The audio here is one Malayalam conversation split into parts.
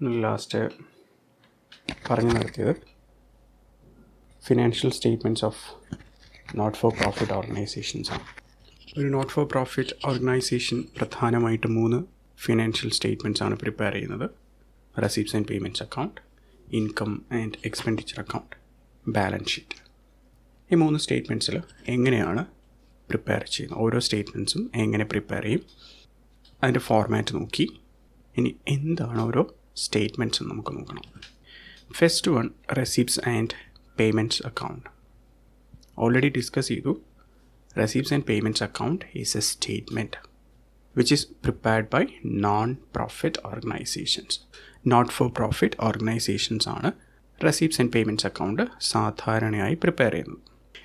ലാസ്റ്റ് പറഞ്ഞു നിർത്തിയത് financial statements of not for profit ഓർഗനൈസേഷൻസാണ്. ഒരു നോട്ട് ഫോർ പ്രോഫിറ്റ് ഓർഗനൈസേഷൻ പ്രധാനമായിട്ട് 3 ഫിനാൻഷ്യൽ സ്റ്റേറ്റ്മെൻറ്റ്സ് ആണ് പ്രിപ്പയർ ചെയ്യുന്നത്. Receipts and payments account, income and expenditure account, balance sheet. ഈ 3 സ്റ്റേറ്റ്മെൻറ്റ്സിൽ എങ്ങനെയാണ് പ്രിപ്പയർ ചെയ്യുന്നത്, ഓരോ സ്റ്റേറ്റ്മെൻറ്റ്സും എങ്ങനെ പ്രിപ്പയർ ചെയ്യും, അതിൻ്റെ ഫോർമാറ്റ് നോക്കി ഇനി എന്താണ് ഓരോ സ്റ്റേറ്റ്മെൻറ്റ്സും നമുക്ക് നോക്കണം. First one, receipts and payments account. Already discuss ചെയ്തു. Receipts and payments account is a statement which is prepared by non-profit organizations. Not-for-profit organizations ആണ് receipts and payments account സാധാരണയായി പ്രിപ്പയർ ചെയ്യുന്നത്.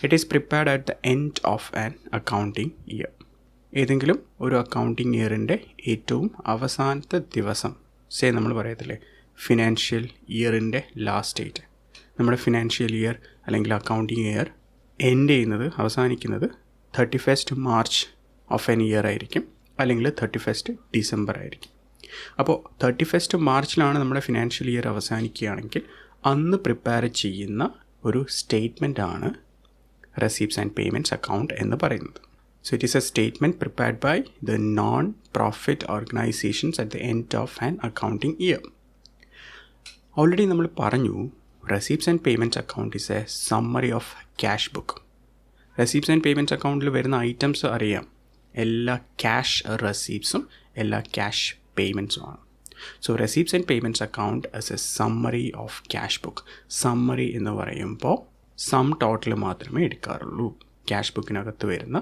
It is prepared at the end of an accounting year. ഏതെങ്കിലും ഒരു അക്കൗണ്ടിങ് ഇയറിൻ്റെ ഏറ്റവും അവസാനത്തെ ദിവസം, നമ്മൾ പറയത്തില്ലേ ഫിനാൻഷ്യൽ ഇയറിൻ്റെ ലാസ്റ്റ് ഡേറ്റ്, നമ്മുടെ ഫിനാൻഷ്യൽ ഇയർ അല്ലെങ്കിൽ അക്കൗണ്ടിങ് ഇയർ എൻഡ് ചെയ്യുന്നത്, അവസാനിക്കുന്നത് 31st March of N year ആയിരിക്കും, അല്ലെങ്കിൽ 31st ഡിസംബർ ആയിരിക്കും. അപ്പോൾ 31st മാർച്ചിലാണ് നമ്മുടെ ഫിനാൻഷ്യൽ ഇയർ അവസാനിക്കുകയാണെങ്കിൽ അന്ന് പ്രിപ്പയർ ചെയ്യുന്ന ഒരു സ്റ്റേറ്റ്മെൻ്റ് ആണ് റെസീപ്റ്റ്സ് ആൻഡ് പേയ്മെൻറ്റ്സ് അക്കൗണ്ട് എന്ന് പറയുന്നത്. So it is a statement prepared by the non profit organisations at the end of an accounting year. Already നമ്മൾ പറഞ്ഞു, receipts and payments account is a summary of cash book. Receipts and payments അക്കൗണ്ടിൽ വരുന്ന ഐറ്റംസ് അറിയാം, എല്ലാ ക്യാഷ് റെസീപ്റ്റ്സും എല്ലാ ക്യാഷ് പേയ്മെൻറ്റ്സും ആണ്. So receipts and payments account as A summary of cash book. Summary എന്ന് പറയുമ്പോൾ സം ടോട്ടൽ മാത്രമേ എടുക്കാറുള്ളൂ. ക്യാഷ് ബുക്കിനകത്ത് വരുന്ന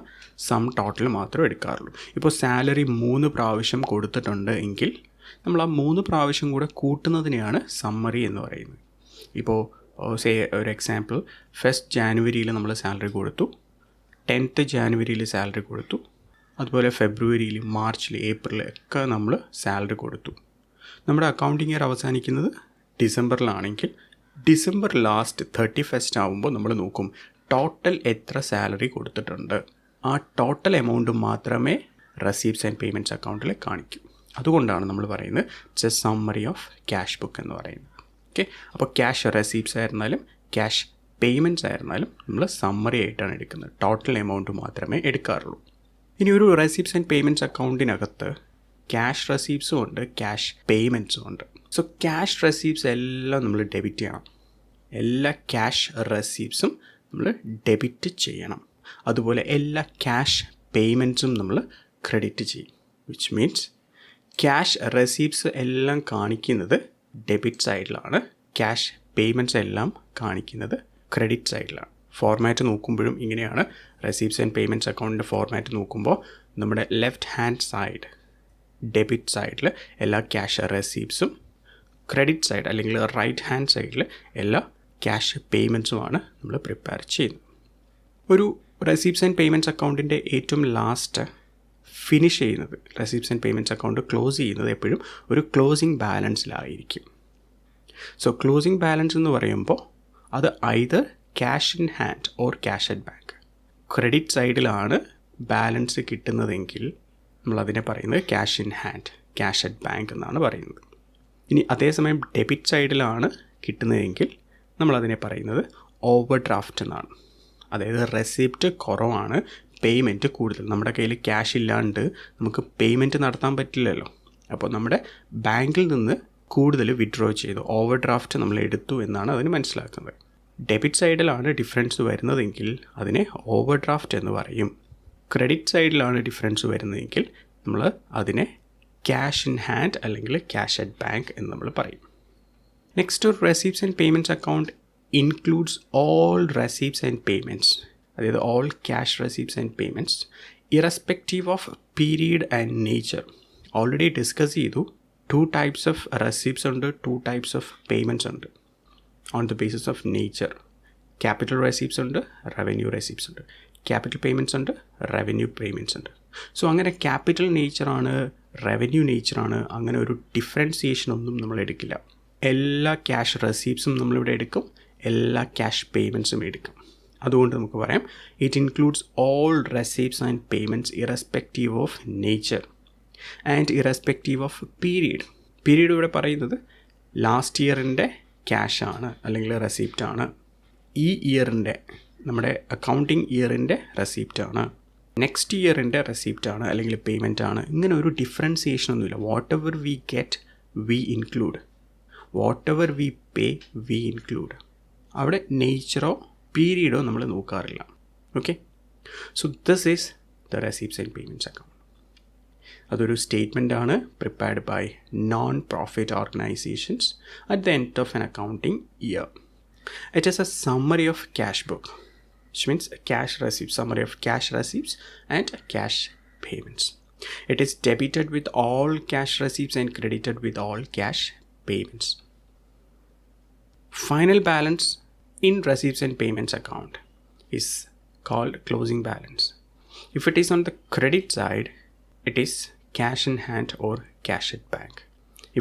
സം ടോട്ടൽ മാത്രമേ എടുക്കാറുള്ളൂ. ഇപ്പോൾ സാലറി 3 പ്രാവശ്യം കൊടുത്തിട്ടുണ്ട് എങ്കിൽ നമ്മൾ ആ 3 പ്രാവശ്യം കൂടെ കൂട്ടുന്നതിനെയാണ് സമ്മറി എന്ന് പറയുന്നത്. ഇപ്പോൾ ഒരു എക്സാമ്പിൾ, 1st ജാനുവരിയിൽ നമ്മൾ സാലറി കൊടുത്തു, 10th ജാനുവരിയിൽ സാലറി കൊടുത്തു, അതുപോലെ ഫെബ്രുവരിയിൽ, മാർച്ചിൽ, ഏപ്രിൽ ഒക്കെ നമ്മൾ സാലറി കൊടുത്തു. നമ്മുടെ അക്കൗണ്ടിങ് ഇയർ അവസാനിക്കുന്നത് ഡിസംബറിലാണെങ്കിൽ ഡിസംബർ ലാസ്റ്റ് 31st ആകുമ്പോൾ നമ്മൾ നോക്കും ടോട്ടൽ എത്ര സാലറി കൊടുത്തിട്ടുണ്ട്. ആ ടോട്ടൽ എമൗണ്ട് മാത്രമേ റെസീപ്റ്റ്സ് ആൻഡ് പേയ്മെൻറ്റ്സ് അക്കൗണ്ടിൽ കാണിക്കൂ. അതുകൊണ്ടാണ് നമ്മൾ പറയുന്നത് it's A summary of cash book എന്ന് പറയുന്നത്. ഓക്കെ, അപ്പോൾ ക്യാഷ് റെസീപ്റ്റ്സ് ആയിരുന്നാലും ക്യാഷ് പേയ്മെൻറ്റ്സ് ആയിരുന്നാലും നമ്മൾ സമ്മറി ആയിട്ടാണ് എടുക്കുന്നത്. ടോട്ടൽ എമൗണ്ട് മാത്രമേ എടുക്കാറുള്ളൂ. ഇനി ഒരു റെസീപ്റ്റ്സ് ആൻഡ് പേയ്മെൻറ്റ്സ് അക്കൗണ്ടിനകത്ത് ക്യാഷ് റെസീപ്റ്റ്സും ഉണ്ട്, ക്യാഷ് പേയ്മെൻറ്റ്സും ഉണ്ട്. സോ ക്യാഷ് റെസീപ്റ്റ്സ് എല്ലാം നമ്മൾ ഡെബിറ്റ് ചെയ്യണം. എല്ലാ ക്യാഷ് റെസീപ്റ്റ്സും നമ്മൾ ഡെബിറ്റ് ചെയ്യണം. അതുപോലെ എല്ലാ ക്യാഷ് പേയ്മെൻറ്റ്സും നമ്മൾ ക്രെഡിറ്റ് ചെയ്യും. വിച്ച് മീൻസ് ക്യാഷ് റെസീപ്റ്റ്സ് എല്ലാം കാണിക്കുന്നത് ഡെബിറ്റ് സൈഡിലാണ്, ക്യാഷ് പേയ്മെൻറ്റ്സ് എല്ലാം കാണിക്കുന്നത് ക്രെഡിറ്റ് സൈഡിലാണ്. ഫോർമാറ്റ് നോക്കുമ്പോഴും ഇങ്ങനെയാണ്. റെസീപ്റ്റ്സ് ആൻഡ് പേയ്മെൻറ്റ്സ് അക്കൗണ്ടിൻ്റെ ഫോർമാറ്റ് നോക്കുമ്പോൾ നമ്മുടെ ലെഫ്റ്റ് ഹാൻഡ് സൈഡ് ഡെബിറ്റ് സൈഡിൽ എല്ലാ ക്യാഷ് റെസീപ്റ്റ്സും, ക്രെഡിറ്റ് സൈഡ് അല്ലെങ്കിൽ റൈറ്റ് ഹാൻഡ് സൈഡിൽ എല്ലാ ക്യാഷ് പേയ്മെൻറ്റ്സുമാണ് നമ്മൾ പ്രിപ്പയർ ചെയ്യുന്നത്. ഒരു റെസീപ്റ്റ്സ് ആൻഡ് പേയ്മെൻറ്റ്സ് അക്കൗണ്ടിൻ്റെ ഏറ്റവും ലാസ്റ്റ് ഫിനിഷ് ചെയ്യുന്നത്, receipts and payments account close ചെയ്യുന്നത് എപ്പോഴും ഒരു ക്ലോസിംഗ് ബാലൻസിലായിരിക്കും. സോ ക്ലോസിംഗ് ബാലൻസ് എന്ന് പറയുമ്പോൾ അത് either cash in hand or cash at bank. Credit സൈഡിലാണ് ബാലൻസ് കിട്ടുന്നതെങ്കിൽ നമ്മളതിനെ പറയുന്നത് cash in hand, cash at bank എന്നാണ് പറയുന്നത്. ഇനി അതേസമയം ഡെബിറ്റ് സൈഡിലാണ് കിട്ടുന്നതെങ്കിൽ നമ്മളതിനെ പറയുന്നത് ഓവർ ഡ്രാഫ്റ്റ് എന്നാണ്. അതായത് റെസിപ്റ്റ് കുറവാണ്, പേയ്മെൻറ്റ് കൂടുതൽ. നമ്മുടെ കയ്യിൽ ക്യാഷ് ഇല്ലാണ്ട് നമുക്ക് പേയ്മെൻറ്റ് നടത്താൻ പറ്റില്ലല്ലോ. അപ്പോൾ നമ്മുടെ ബാങ്കിൽ നിന്ന് കൂടുതൽ വിഡ്രോ ചെയ്തു, ഓവർ ഡ്രാഫ്റ്റ് നമ്മൾ എടുത്തു എന്നാണ് അതിന് മനസ്സിലാക്കുന്നത്. ഡെബിറ്റ് സൈഡിലാണ് ഡിഫറൻസ് വരുന്നതെങ്കിൽ അതിനെ ഓവർ ഡ്രാഫ്റ്റ് എന്ന് പറയും. ക്രെഡിറ്റ് സൈഡിലാണ് ഡിഫറൻസ് വരുന്നതെങ്കിൽ നമ്മൾ അതിനെ ക്യാഷ് ഇൻ ഹാൻഡ് അല്ലെങ്കിൽ ക്യാഷ് അറ്റ് ബാങ്ക് എന്ന് നമ്മൾ പറയും. Next, receipts and payments account includes all receipts and payments, അതായത് all cash receipts and payments irrespective of period and nature. Already discuss ചെയ്തു. 2 types ഓഫ് റെസീപ്റ്റ്സ് ഉണ്ട്, 2 types ഓഫ് പേയ്മെൻറ്റ്സ് ഉണ്ട്. On the basis of nature, capital receipts ഉണ്ട്, റവന്യൂ റെസീപ്റ്റ്സ് ഉണ്ട്. ക്യാപിറ്റൽ പേയ്മെൻറ്റ്സ് ഉണ്ട്, റവന്യൂ പേയ്മെൻറ്റ്സ് ഉണ്ട്. സോ അങ്ങനെ ക്യാപിറ്റൽ നേച്ചറാണ്, റവന്യൂ നേച്ചറാണ്, അങ്ങനെ ഒരു ഡിഫറൻസിയേഷൻ ഒന്നും നമ്മൾ എടുക്കില്ല. എല്ലാ ക്യാഷ് റെസീപ്റ്റ്സും നമ്മളിവിടെ എടുക്കും, എല്ലാ ക്യാഷ് പേയ്മെൻറ്റ്സും എടുക്കും. അതുകൊണ്ട് നമുക്ക് പറയാം it includes all receipts and payments irrespective of nature and irrespective of period. Period ഇവിടെ പറയുന്നത് ലാസ്റ്റ് ഇയറിൻ്റെ ക്യാഷാണ് അല്ലെങ്കിൽ റെസിപ്റ്റാണ്. ഈ ഇയറിൻ്റെ നമ്മുടെ അക്കൗണ്ടിങ് ഇയറിൻ്റെ റെസിപ്റ്റാണ്. നെക്സ്റ്റ് ഇയറിൻ്റെ റെസിപ്റ്റാണ് അല്ലെങ്കിൽ പേയ്മെൻ്റ് ആണ്. ഇങ്ങനെ ഒരു ഡിഫറൻസിയേഷൻ ഒന്നുമില്ല. Whatever we get we include, whatever we pay we include. അവിടെ നേച്ചറോ പീരീഡോ നമ്മൾ നോക്കാറില്ല. Okay, so this is the receipts and payments account. അതൊരു സ്റ്റേറ്റ്മെൻ്റ് ആണ് prepared by non profit organisations at the end of an accounting year. It is a summary of cash book, which means a cash receipts, summary of cash receipts and cash payments. It is debited with all cash receipts and credited with all cash payments. Final balance in receipts and payments account is called closing balance. If it is on the credit side, it is cash in hand or cash at bank.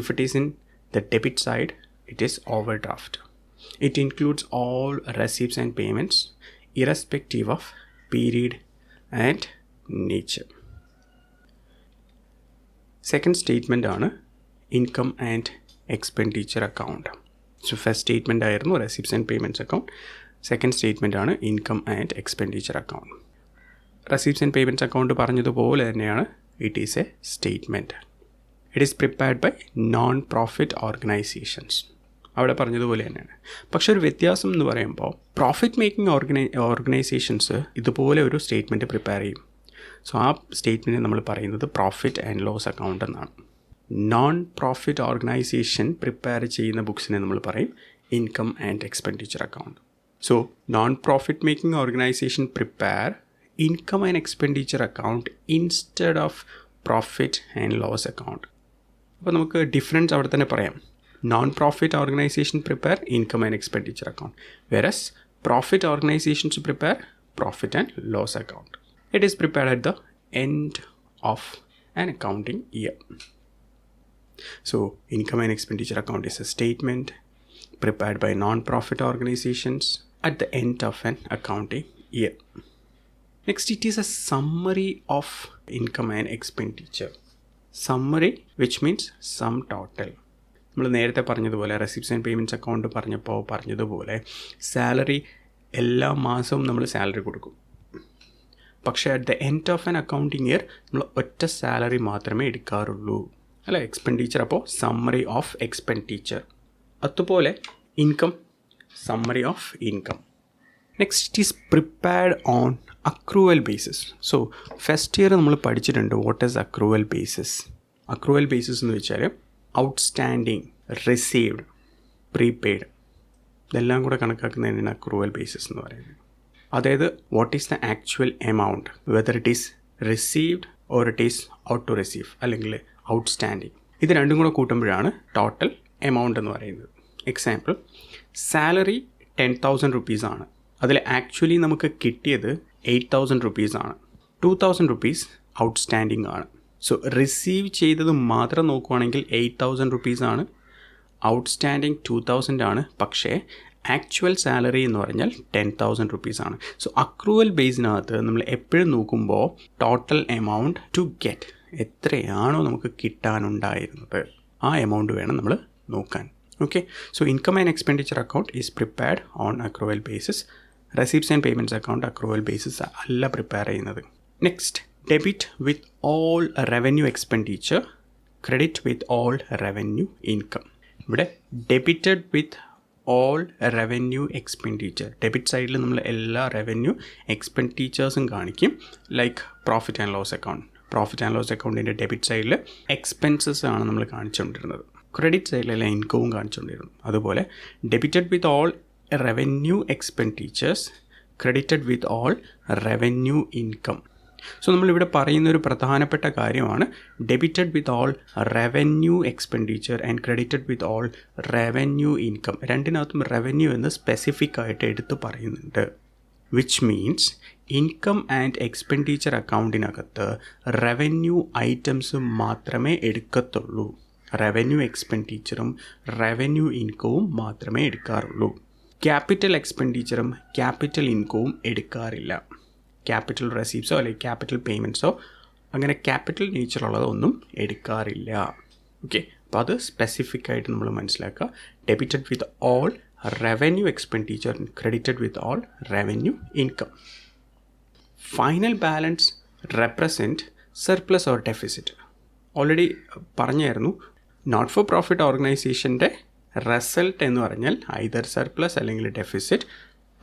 If it is in the debit side, it is overdraft. It includes all receipts and payments irrespective of period and nature. Second statement ആണ് income and expenditure account. So first statement ആയിരുന്നു receipts and payments account. Second statement ആണ് income and expenditure account. Receipts and payments account പറഞ്ഞതുപോലെ തന്നെയാണ് it is a statement. It is prepared by non-profit organizations. അവിടെ പറഞ്ഞതുപോലെ തന്നെയാണ്. പക്ഷെ ഒരു വ്യത്യാസം എന്ന് പറയുമ്പോൾ പ്രോഫിറ്റ് മേക്കിംഗ് ഓർഗനൈസേഷൻസ് ഇതുപോലെ ഒരു സ്റ്റേറ്റ്മെൻറ്റ് പ്രിപ്പയർ ചെയ്യും. സോ ആ സ്റ്റേറ്റ്മെൻറ്റ് നമ്മൾ പറയുന്നത് പ്രോഫിറ്റ് ആൻഡ് ലോസ് അക്കൗണ്ട് എന്നാണ്. നോൺ പ്രോഫിറ്റ് ഓർഗനൈസേഷൻ പ്രിപ്പയർ ചെയ്യുന്ന ബുക്സിനെ നമ്മൾ പറയും income and expenditure account. So non profit making organisation prepare income and expenditure account instead of profit and loss account. അപ്പോൾ നമുക്ക് ഡിഫറൻസ് അവിടെ തന്നെ പറയാം. Non-profit organization prepare income and expenditure account, whereas profit organizations prepare profit and loss account. It is prepared at the end of an accounting year. So income and expenditure account is a statement prepared by non-profit organizations at the end of an accounting year. Next, it is a summary of income and expenditure. Summary, which means sum total. നമ്മൾ നേരത്തെ പറഞ്ഞതുപോലെ റെസിപ്റ്റ്സ് ആൻഡ് പേയ്മെൻറ്റ്സ് അക്കൗണ്ട് പറഞ്ഞതുപോലെ സാലറി എല്ലാ മാസവും നമ്മൾ സാലറി കൊടുക്കും. പക്ഷേ at the end of an accounting year നമ്മൾ ഒറ്റ സാലറി മാത്രമേ എടുക്കാറുള്ളൂ അല്ല. എക്സ്പെൻഡിച്ചർ അപ്പോൾ സമ്മറി ഓഫ് എക്സ്പെൻഡിച്ചർ. അതുപോലെ income summary of income. Next it is prepared on accrual basis. So first year നമ്മൾ പഠിച്ചിട്ടുണ്ട് what is accrual basis. Accrual basis എന്ന് വെച്ചാൽ ഔട്ട്സ്റ്റാൻഡിങ്, റിസീവ്ഡ്, പ്രീപെയ്ഡ് ഇതെല്ലാം കൂടെ കണക്കാക്കുന്നതിനാണ് അക്രൂവൽ ബേസിസ് എന്ന് പറയുന്നത്. അതായത് what is the actual amount whether it is received or it is out to receive അല്ലെങ്കിൽ ഔട്ട്സ്റ്റാൻഡിങ്. ഇത് രണ്ടും കൂടെ കൂട്ടുമ്പോഴാണ് ടോട്ടൽ എമൗണ്ട് എന്ന് പറയുന്നത്. എക്സാമ്പിൾ, സാലറി 10,000 റുപ്പീസാണ്. അതിൽ ആക്ച്വലി നമുക്ക് കിട്ടിയത് 8,000 റുപ്പീസാണ്. 2,000 റുപ്പീസ് ഔട്ട്സ്റ്റാൻഡിങ് ആണ്. സോ റിസീവ് ചെയ്തത് മാത്രം നോക്കുവാണെങ്കിൽ 8,000 റുപ്പീസാണ്, ഔട്ട്സ്റ്റാൻഡിങ് 2,000 ആണ്. പക്ഷേ ആക്ച്വൽ സാലറി എന്ന് പറഞ്ഞാൽ 10,000 റുപ്പീസാണ്. സോ അക്രൂവൽ ബേസിനകത്ത് നമ്മൾ എപ്പോഴും നോക്കുമ്പോൾ ടോട്ടൽ എമൗണ്ട് ടു ഗെറ്റ്, എത്രയാണോ നമുക്ക് കിട്ടാനുണ്ടായിരുന്നത് ആ എമൗണ്ട് വേണം നമ്മൾ നോക്കാൻ. Okay, so income and expenditure account is prepared on accrual basis. Receipts and payments account accrual basis അല്ല പ്രിപ്പയർ ചെയ്യുന്നത്. Next, debit with all revenue expenditure, credit with all revenue income. ഇവിടെ debited with all revenue expenditure. Debit സൈഡിൽ നമ്മൾ എല്ലാ റവന്യൂ എക്സ്പെൻഡിച്ചേഴ്സും കാണിക്കും. Like profit and loss account. Profit and loss അക്കൗണ്ടിൻ്റെ ഡെബിറ്റ് സൈഡിൽ എക്സ്പെൻസസ് ആണ് നമ്മൾ കാണിച്ചുകൊണ്ടിരുന്നത്. ക്രെഡിറ്റ് സൈഡിലെല്ലാം ഇൻകവും കാണിച്ചുകൊണ്ടിരുന്നു. അതുപോലെ debited with all revenue expenditures, credited with all revenue income. So നമ്മളിവിടെ പറയുന്ന ഒരു പ്രധാനപ്പെട്ട കാര്യമാണ് debited with all revenue expenditure and credited with all revenue income. രണ്ടിനകത്തും റവന്യൂ എന്ന് സ്പെസിഫിക് ആയിട്ട് എടുത്ത് പറയുന്നുണ്ട്. Which means income and expenditure അക്കൗണ്ടിനകത്ത് റവന്യൂ ഐറ്റംസ് മാത്രമേ എടുക്കത്തുള്ളൂ. റവന്യൂ എക്സ്പെൻഡിച്ചറും റവന്യൂ ഇൻകവും മാത്രമേ എടുക്കാറുള്ളൂ. ക്യാപിറ്റൽ എക്സ്പെൻഡിച്ചറും ക്യാപിറ്റൽ ഇൻകവും എടുക്കാറില്ല. ക്യാപിറ്റൽ റെസീപ്റ്റ്സോ അല്ലെങ്കിൽ ക്യാപിറ്റൽ പേയ്മെൻറ്റ്സോ അങ്ങനെ ക്യാപിറ്റൽ നേച്ചറുള്ളതൊന്നും എടുക്കാറില്ല. ഓക്കെ, അപ്പോൾ അത് സ്പെസിഫിക് ആയിട്ട് നമ്മൾ മനസ്സിലാക്കുക. Debited with all revenue expenditure, credited with all revenue income. Final balance represent surplus or deficit. Already പറഞ്ഞായിരുന്നു, നോട്ട് ഫോർ പ്രോഫിറ്റ് ഓർഗനൈസേഷൻ്റെ റിസൾട്ട് എന്ന് പറഞ്ഞാൽ ഐദർ സർപ്ലസ് അല്ലെങ്കിൽ ഡെഫിസിറ്റ്.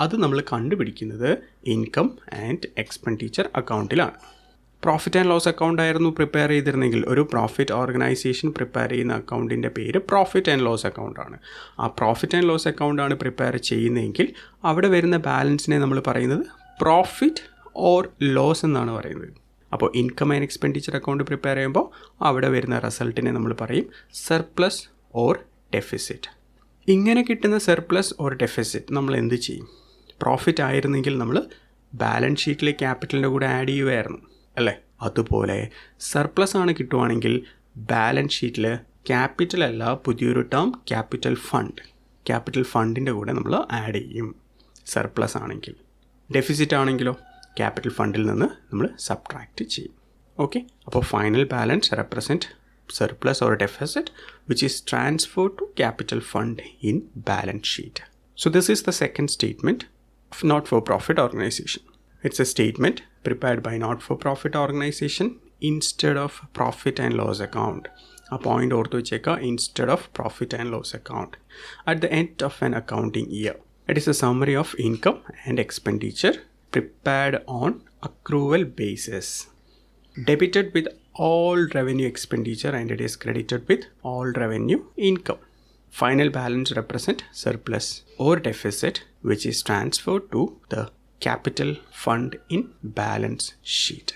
അത് നമ്മൾ കണ്ടുപിടിക്കുന്നത് ഇൻകം ആൻഡ് എക്സ്പെൻഡിച്ചർ അക്കൗണ്ടിലാണ്. പ്രോഫിറ്റ് ആൻഡ് ലോസ് അക്കൗണ്ട് ആയിരുന്നു പ്രിപ്പയർ ചെയ്തിരുന്നെങ്കിൽ, ഒരു പ്രോഫിറ്റ് ഓർഗനൈസേഷൻ പ്രിപ്പയർ ചെയ്യുന്ന അക്കൗണ്ടിൻ്റെ പേര് പ്രോഫിറ്റ് ആൻഡ് ലോസ് അക്കൗണ്ടാണ്. ആ പ്രോഫിറ്റ് ആൻഡ് ലോസ് അക്കൗണ്ടാണ് പ്രിപ്പയർ ചെയ്യുന്നതെങ്കിൽ അവിടെ വരുന്ന ബാലൻസിനെ നമ്മൾ പറയുന്നത് പ്രോഫിറ്റ് ഓർ ലോസ് എന്നാണ് പറയുന്നത്. അപ്പോൾ income and expenditure account prepare ചെയ്യുമ്പോൾ അവിടെ വരുന്ന റിസൾട്ടിനെ നമ്മൾ പറയും സർപ്ലസ് ഓർ ഡെഫിസിറ്റ്. ഇങ്ങനെ കിട്ടുന്ന സർപ്ലസ് ഓർ ഡെഫിസിറ്റ് നമ്മൾ എന്ത് ചെയ്യും? പ്രോഫിറ്റ് ആയിരുന്നെങ്കിൽ നമ്മൾ ബാലൻസ് ഷീറ്റിൽ ക്യാപിറ്റലിൻ്റെ കൂടെ ആഡ് ചെയ്യുമായിരുന്നു അല്ലേ? അതുപോലെ സർപ്ലസ് ആണ് കിട്ടുവാണെങ്കിൽ ബാലൻസ് ഷീറ്റിൽ ക്യാപിറ്റൽ അല്ല, പുതിയൊരു ടേം ക്യാപിറ്റൽ ഫണ്ട്, ക്യാപിറ്റൽ ഫണ്ടിൻ്റെ കൂടെ നമ്മൾ ആഡ് ചെയ്യും സർപ്ലസ് ആണെങ്കിൽ. ഡെഫിസിറ്റ് ആണെങ്കിലോ ക്യാപിറ്റൽ ഫണ്ടിൽ നിന്ന് നമ്മൾ സബ്ട്രാക്റ്റ് ചെയ്യും. ഓക്കെ, അപ്പോൾ final balance represent surplus or deficit which is transferred to capital fund in balance sheet. So this is the second statement of not-for-profit organization. It's a statement prepared by not-for-profit organization instead of profit and loss account. A point ortho checka instead of profit and loss account at the end of an accounting year. It is a summary of income and expenditure prepared on accrual basis, debited with all revenue expenditure and it is credited with all revenue income. Final balance represent surplus or deficit which is transferred to the capital fund in balance sheet.